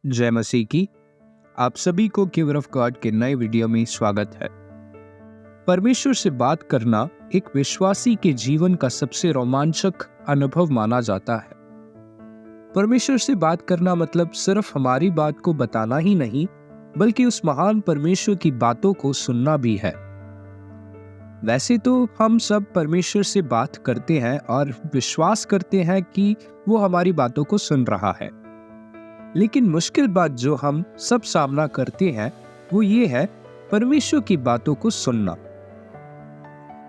जय मसीह की। आप सभी को गिवर ऑफ गॉड के नए वीडियो में स्वागत है। परमेश्वर से बात करना एक विश्वासी के जीवन का सबसे रोमांचक अनुभव माना जाता है। परमेश्वर से बात करना मतलब सिर्फ हमारी बात को बताना ही नहीं, बल्कि उस महान परमेश्वर की बातों को सुनना भी है। वैसे तो हम सब परमेश्वर से बात करते हैं और विश्वास करते हैं कि वो हमारी बातों को सुन रहा है, लेकिन मुश्किल बात जो हम सब सामना करते हैं वो ये है परमेश्वर की बातों को सुनना।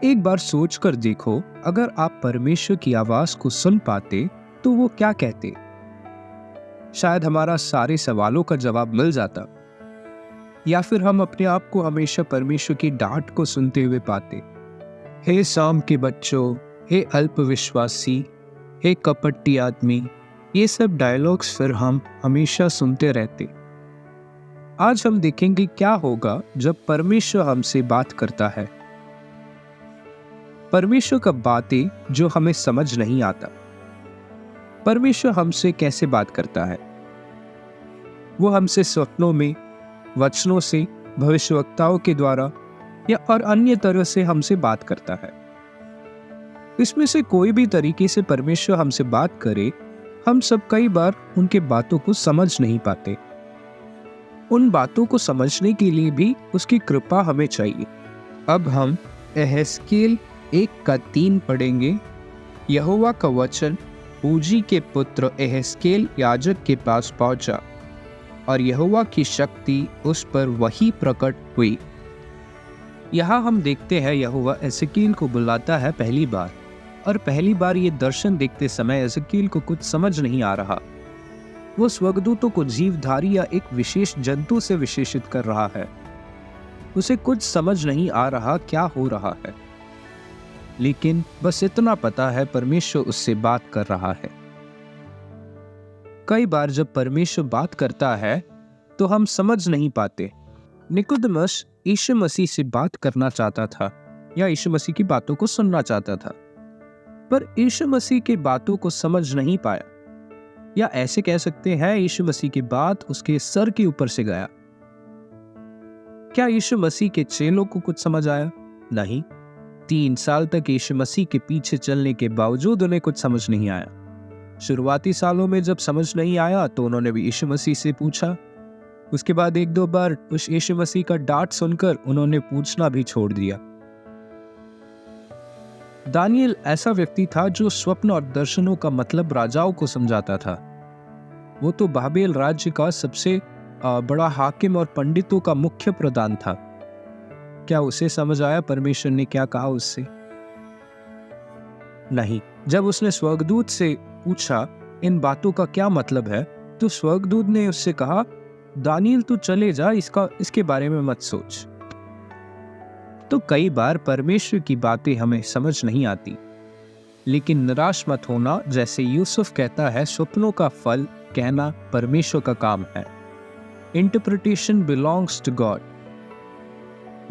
एक बार सोच कर देखो, अगर आप परमेश्वर की आवाज को सुन पाते तो वो क्या कहते। शायद हमारा सारे सवालों का जवाब मिल जाता, या फिर हम अपने आप को हमेशा परमेश्वर की डांट को सुनते हुए पाते। हे शाम के बच्चों, हे अल्पविश्वासी, हे कपटी आदमी, ये सब डायलॉग्स फिर हम हमेशा सुनते रहते। आज हम देखेंगे क्या होगा जब परमेश्वर हमसे बात करता है। परमेश्वर का बातें जो हमें समझ नहीं आता। परमेश्वर हमसे कैसे बात करता है? वो हमसे स्वप्नों में, वचनों से, भविष्यवक्ताओं के द्वारा या और अन्य तरह से हमसे बात करता है। इसमें से कोई भी तरीके से परमेश्वर हमसे बात करे, हम सब कई बार उनके बातों को समझ नहीं पाते। उन बातों को समझने के लिए भी उसकी कृपा हमें चाहिए। अब हम यहेजकेल 1:3 पढ़ेंगे। यहोवा का वचन बूजी के पुत्र यहेजकेल याजक के पास पहुंचा और यहोवा की शक्ति उस पर वही प्रकट हुई। यहाँ हम देखते हैं यहोवा यहेजकेल को बुलाता है पहली बार, और पहली बार ये दर्शन देखते समय यहेजकेल को कुछ समझ नहीं आ रहा। वो स्वर्गदूतों को जीवधारी या एक विशेष जंतु से विशेषित कर रहा है। उसे कुछ समझ नहीं आ रहा क्या हो रहा है, लेकिन बस इतना पता है परमेश्वर उससे बात कर रहा है। कई बार जब परमेश्वर बात करता है तो हम समझ नहीं पाते। निकोदेमस यीशु मसीह से बात करना चाहता था या यीशु मसीह की बातों को सुनना चाहता था, पर यीशु मसीह की बातों को समझ नहीं पाया, या ऐसे कह सकते हैं यीशु मसीह की बात उसके सर के ऊपर से गया। क्या यीशु मसीह के चेलों को कुछ समझ आया? नहीं। 3 साल तक यीशु मसीह के पीछे चलने के बावजूद उन्हें कुछ समझ नहीं आया। शुरुआती सालों में जब समझ नहीं आया तो उन्होंने भी यीशु मसीह से पूछा। उसके बाद 1-2 बार उस यीशु मसीह का डांट सुनकर उन्होंने पूछना भी छोड़ दिया। दानियल ऐसा व्यक्ति था जो स्वप्न और दर्शनों का मतलब राजाओं को समझाता था। वो तो बाबेल राज्य का सबसे बड़ा हाकिम और पंडितों का मुख्य प्रधान था। क्या उसे समझ आया परमेश्वर ने क्या कहा उससे? नहीं। जब उसने स्वर्गदूत से पूछा इन बातों का क्या मतलब है, तो स्वर्गदूत ने उससे कहा, दानियल तू चले जा, इसके बारे में मत सोच। तो कई बार परमेश्वर की बातें हमें समझ नहीं आती, लेकिन निराश मत होना। जैसे यूसुफ कहता है, स्वप्नों का फल कहना परमेश्वर का काम है। Interpretation belongs to God.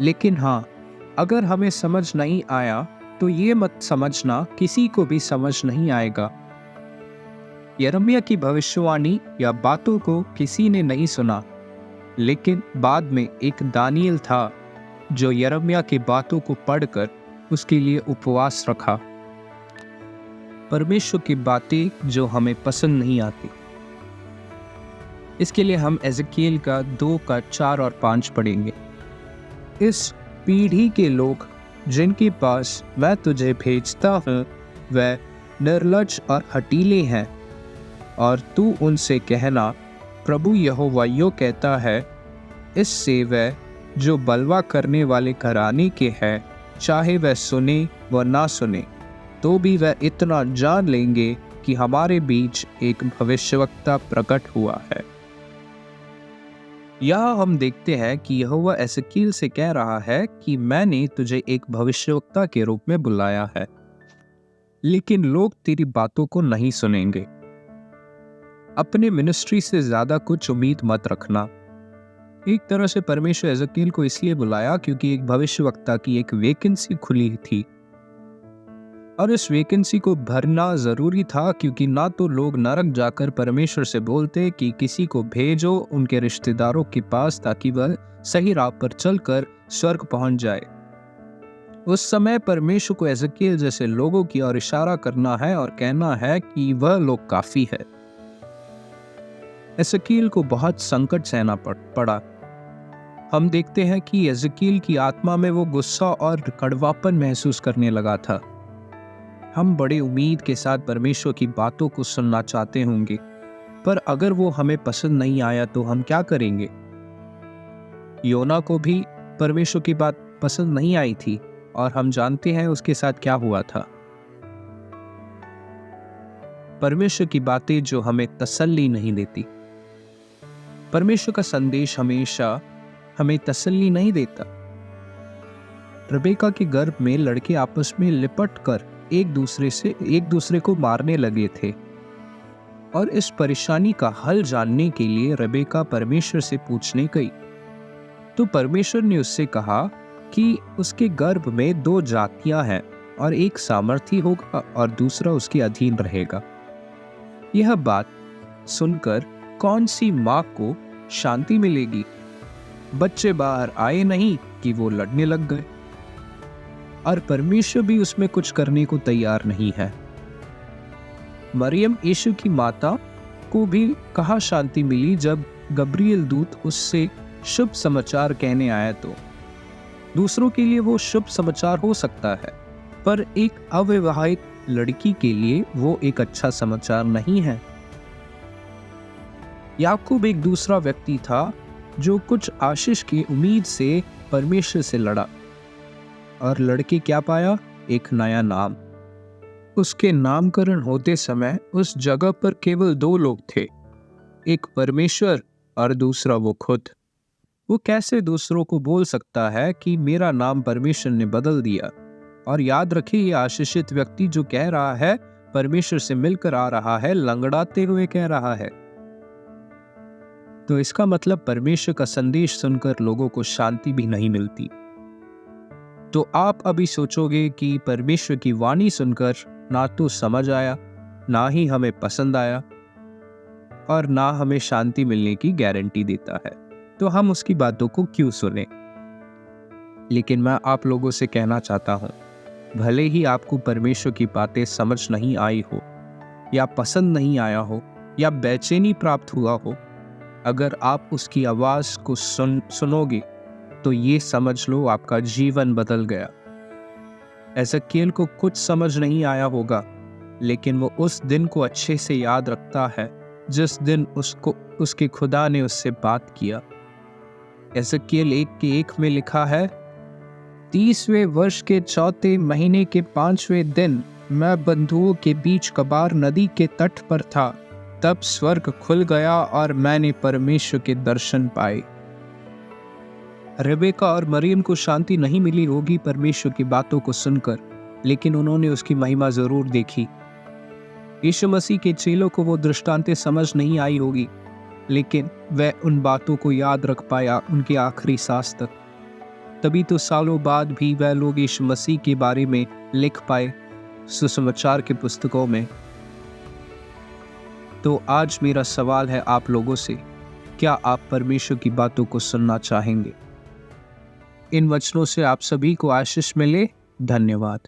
लेकिन हाँ, अगर हमें समझ नहीं आया तो ये मत समझना किसी को भी समझ नहीं आएगा। यिर्मयाह की भविष्यवाणी या बातों को किसी ने नहीं सुना, लेकिन बाद में एक दानियल था जो यिर्मयाह की बातों को पढ़कर उसके लिए उपवास रखा। परमेश्वर की बातें जो हमें पसंद नहीं आती। इसके लिए हम यहेजकेल का 2:4 और 5 पढ़ेंगे। इस पीढ़ी के लोग जिनके पास मैं तुझे भेजता हूँ वह निर्लज्ज और हठीले हैं, और तू उनसे कहना, प्रभु यहोवा यूँ कहता है, इससे वह जो बलवा करने वाले घराने के हैं, चाहे वह सुने व ना सुने, तो भी वह इतना जान लेंगे कि हमारे बीच एक भविष्यवक्ता प्रकट हुआ है। यहाँ हम देखते हैं कि यहोवा यहेजकेल से कह रहा है कि मैंने तुझे एक भविष्यवक्ता के रूप में बुलाया है, लेकिन लोग तेरी बातों को नहीं सुनेंगे। अपने मिनिस्ट्री से ज्यादा कुछ उम्मीद मत रखना। एक तरह से परमेश्वर यहेजकेल को इसलिए बुलाया क्योंकि एक भविष्यवक्ता की एक वैकेंसी खुली थी। और इस वैकेंसी को भरना ज़रूरी था, क्योंकि ना तो लोग नरक जाकर परमेश्वर से बोलते कि किसी को भेजो उनके रिश्तेदारों के पास ताकि वह सही राह पर चलकर स्वर्ग पहुंच जाए। उस समय परमेश्वर को एजेकियल जैसे लोगों की ओर इशारा करना है और कहना है कि वह लोग काफी है। एजेकियल को बहुत संकट सहना पड़ा। हम देखते हैं कि एजेकियल की आत्मा में वो गुस्सा और कड़वापन महसूस करने लगा था। हम बड़े उम्मीद के साथ परमेश्वर की बातों को सुनना चाहते होंगे, पर अगर वो हमें पसंद नहीं आया तो हम क्या करेंगे? योना को भी परमेश्वर की बात पसंद नहीं आई थी और हम जानते हैं उसके साथ क्या हुआ था। परमेश्वर की बातें जो हमें तसल्ली नहीं देती। परमेश्वर का संदेश हमेशा हमें तसल्ली नहीं देता। रेबेका के गर्भ में लड़के आपस में लिपट कर एक दूसरे को मारने लगे थे, और इस परेशानी का हल जानने के लिए रेबेका परमेश्वर से पूछने गई। तो परमेश्वर ने उससे कहा कि उसके गर्भ में 2 जातियां हैं, और एक सामर्थी होगा और दूसरा उसके अधीन रहेगा। यह बात सुनकर कौन सी माँ को शांति मिलेगी? बच्चे बाहर आए नहीं कि वो लड़ने लग गए, और परमेश्वर भी उसमें कुछ करने को तैयार नहीं है। मरियम यीशु की माता को भी कहाँ शांति मिली जब गब्रिएल दूत उससे शुभ समाचार कहने आया। तो दूसरों के लिए वो शुभ समाचार हो सकता है, पर एक अविवाहित लड़की के लिए वो एक अच्छा समाचार नहीं है। याकूब एक दूसरा व्यक्ति था जो कुछ आशीष की उम्मीद से परमेश्वर से लड़ा, और लड़के क्या पाया? एक नया नाम। उसके नामकरण होते समय उस जगह पर केवल 2 लोग थे, एक परमेश्वर और दूसरा वो खुद। वो कैसे दूसरों को बोल सकता है कि मेरा नाम परमेश्वर ने बदल दिया? और याद रखिए, ये आशीषित व्यक्ति जो कह रहा है परमेश्वर से मिलकर आ रहा है, लंगड़ाते हुए कह रहा है। तो इसका मतलब परमेश्वर का संदेश सुनकर लोगों को शांति भी नहीं मिलती। तो आप अभी सोचोगे कि परमेश्वर की वाणी सुनकर ना तो समझ आया, ना ही हमें पसंद आया, और ना हमें शांति मिलने की गारंटी देता है, तो हम उसकी बातों को क्यों सुने? लेकिन मैं आप लोगों से कहना चाहता हूं, भले ही आपको परमेश्वर की बातें समझ नहीं आई हो, या पसंद नहीं आया हो, या बेचैनी प्राप्त हुआ हो, अगर आप उसकी आवाज को सुनोगे तो ये समझ लो आपका जीवन बदल गया। एजेकियल को कुछ समझ नहीं आया होगा, लेकिन वो उस दिन को अच्छे से याद रखता है जिस दिन उसके खुदा ने उससे बात किया। एजेकियल 1:1 में लिखा है, 30वें वर्ष के 4थे महीने के 5वें दिन मैं बंधुओं के बीच कबार नदी के तट पर था। तब स्वर्ग खुल गया और मैंने परमेश्वर के दर्शन पाए। रेबेका और मरियम को शांति नहीं मिली होगी परमेश्वर की बातों को सुनकर, लेकिन उन्होंने उसकी महिमा जरूर देखी। यीशु मसीह के चेलों को वो दृष्टांतें समझ नहीं आई होगी, लेकिन वह उन बातों को याद रख पाया उनके आखिरी सांस तक। तभी तो सालों बाद भी वह लोग यीशु मसीह के बारे में लिख पाए सुसमाचार के पुस्तकों में। तो आज मेरा सवाल है आप लोगों से, क्या आप परमेश्वर की बातों को सुनना चाहेंगे? इन वचनों से आप सभी को आशीष मिले। धन्यवाद।